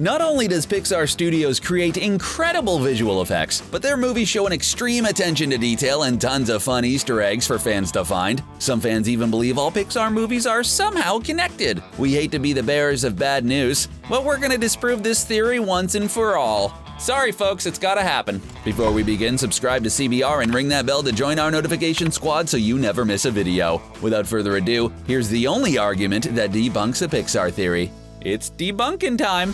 Not only does Pixar Studios create incredible visual effects, but their movies show an extreme attention to detail and tons of fun Easter eggs for fans to find. Some fans even believe all Pixar movies are somehow connected. We hate to be the bearers of bad news, but we're gonna disprove this theory once and for all. Sorry folks, it's gotta happen. Before we begin, subscribe to CBR and ring that bell to join our notification squad so you never miss a video. Without further ado, here's the only argument that debunks a Pixar theory. It's debunking time!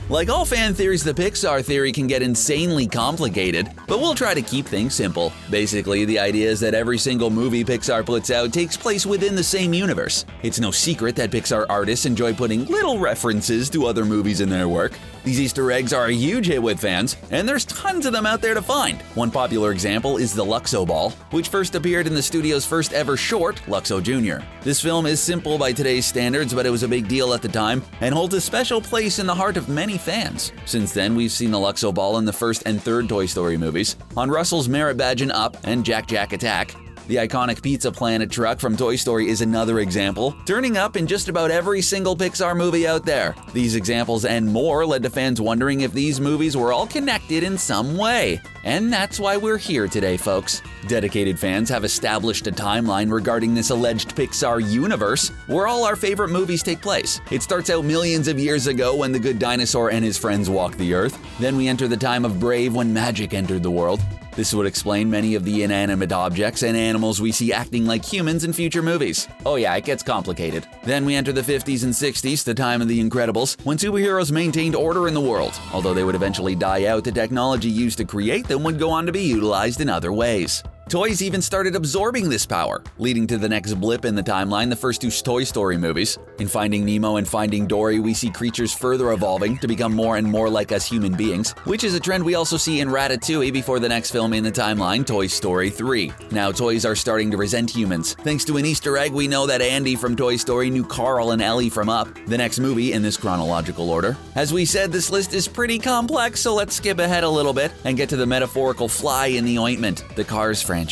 Like all fan theories, the Pixar theory can get insanely complicated, but we'll try to keep things simple. Basically, the idea is that every single movie Pixar puts out takes place within the same universe. It's no secret that Pixar artists enjoy putting little references to other movies in their work. These Easter eggs are a huge hit with fans, and there's tons of them out there to find. One popular example is the Luxo Ball, which first appeared in the studio's first ever short, Luxo Jr. This film is simple by today's standards, but it was a big deal at the time and holds a special place in the heart of many fans. Since then, we've seen the Luxo Ball in the first and third Toy Story movies, on Russell's Merit Badge in Up and Jack Jack Attack. The iconic Pizza Planet truck from Toy Story is another example, turning up in just about every single Pixar movie out there. These examples and more led to fans wondering if these movies were all connected in some way. And that's why we're here today, folks. Dedicated fans have established a timeline regarding this alleged Pixar universe, where all our favorite movies take place. It starts out millions of years ago when the good dinosaur and his friends walked the earth. Then we enter the time of Brave when magic entered the world. This would explain many of the inanimate objects and animals we see acting like humans in future movies. Oh yeah, it gets complicated. Then we enter the 50s and 60s, the time of the Incredibles, when superheroes maintained order in the world. Although they would eventually die out, the technology used to create them would go on to be utilized in other ways. Toys even started absorbing this power, leading to the next blip in the timeline, the first two Toy Story movies. In Finding Nemo and Finding Dory, we see creatures further evolving to become more and more like us human beings, which is a trend we also see in Ratatouille before the next film in the timeline, Toy Story 3. Now toys are starting to resent humans. Thanks to an Easter egg, we know that Andy from Toy Story knew Carl and Ellie from Up, the next movie in this chronological order. As we said, this list is pretty complex, so let's skip ahead a little bit and get to the metaphorical fly in the ointment, the Cars franchise.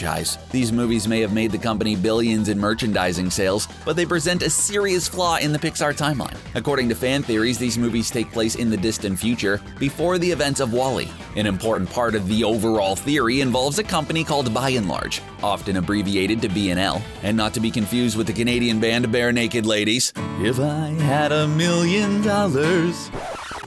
These movies may have made the company billions in merchandising sales, but they present a serious flaw in the Pixar timeline. According to fan theories, these movies take place in the distant future, before the events of WALL-E. An important part of the overall theory involves a company called By and Large, often abbreviated to B&L, and not to be confused with the Canadian band Bare Naked Ladies. If I had $1 million.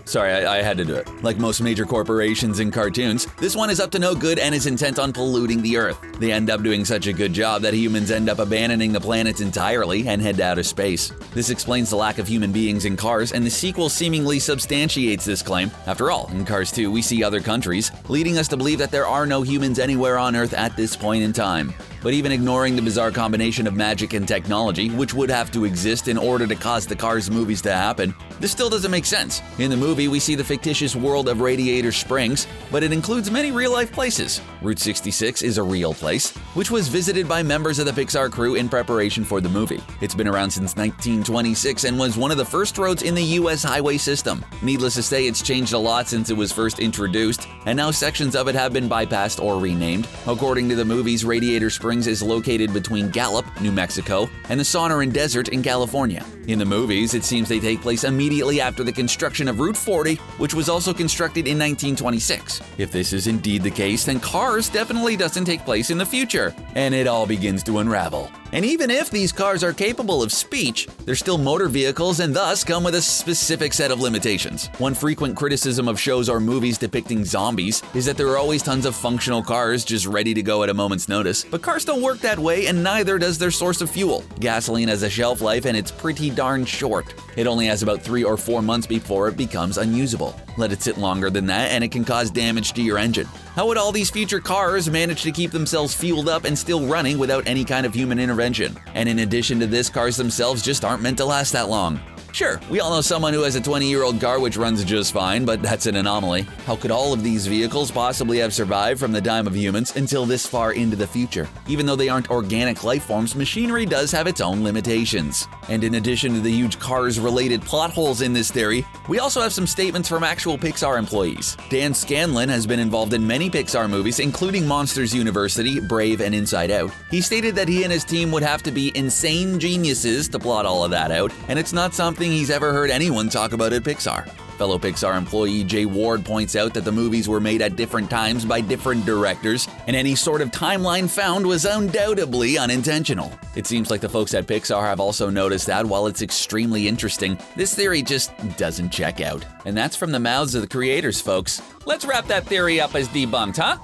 Sorry, I had to do it. Like most major corporations and cartoons, this one is up to no good and is intent on polluting the Earth. They end up doing such a good job that humans end up abandoning the planet entirely and head to outer space. This explains the lack of human beings in Cars, and the sequel seemingly substantiates this claim. After all, in Cars 2, we see other countries, leading us to believe that there are no humans anywhere on Earth at this point in time. But even ignoring the bizarre combination of magic and technology, which would have to exist in order to cause the Cars movies to happen, this still doesn't make sense. In the movie, we see the fictitious world of Radiator Springs, but it includes many real-life places. Route 66 is a real place, which was visited by members of the Pixar crew in preparation for the movie. It's been around since 1926 and was one of the first roads in the U.S. highway system. Needless to say, it's changed a lot since it was first introduced, and now sections of it have been bypassed or renamed. According to the movies, Radiator Springs is located between Gallup, New Mexico, and the Sonoran Desert in California. In the movies, it seems they take place immediately after the construction of Route 40, which was also constructed in 1926. If this is indeed the case, then Cars definitely doesn't take place in the future, and it all begins to unravel. And even if these cars are capable of speech, they're still motor vehicles and thus come with a specific set of limitations. One frequent criticism of shows or movies depicting zombies is that there are always tons of functional cars just ready to go at a moment's notice. But cars don't work that way, and neither does their source of fuel. Gasoline has a shelf life, and it's pretty darn short. It only has about 3 or 4 months before it becomes unusable. Let it sit longer than that and it can cause damage to your engine. How would all these future cars manage to keep themselves fueled up and still running without any kind of human intervention? And in addition to this, cars themselves just aren't meant to last that long. Sure, we all know someone who has a 20-year-old car which runs just fine, but that's an anomaly. How could all of these vehicles possibly have survived from the time of humans until this far into the future? Even though they aren't organic life forms, machinery does have its own limitations. And in addition to the huge Cars-related plot holes in this theory, we also have some statements from actual Pixar employees. Dan Scanlon has been involved in many Pixar movies, including Monsters University, Brave, and Inside Out. He stated that he and his team would have to be insane geniuses to plot all of that out, and it's not something he's ever heard anyone talk about at Pixar. Fellow Pixar employee Jay Ward points out that the movies were made at different times by different directors, and any sort of timeline found was undoubtedly unintentional. It seems like the folks at Pixar have also noticed that while it's extremely interesting, this theory just doesn't check out. And that's from the mouths of the creators, folks. Let's wrap that theory up as debunked, huh?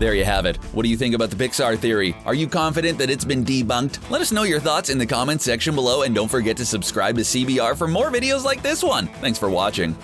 There you have it. What do you think about the Pixar theory? Are you confident that it's been debunked? Let us know your thoughts in the comments section below, and don't forget to subscribe to CBR for more videos like this one. Thanks for watching.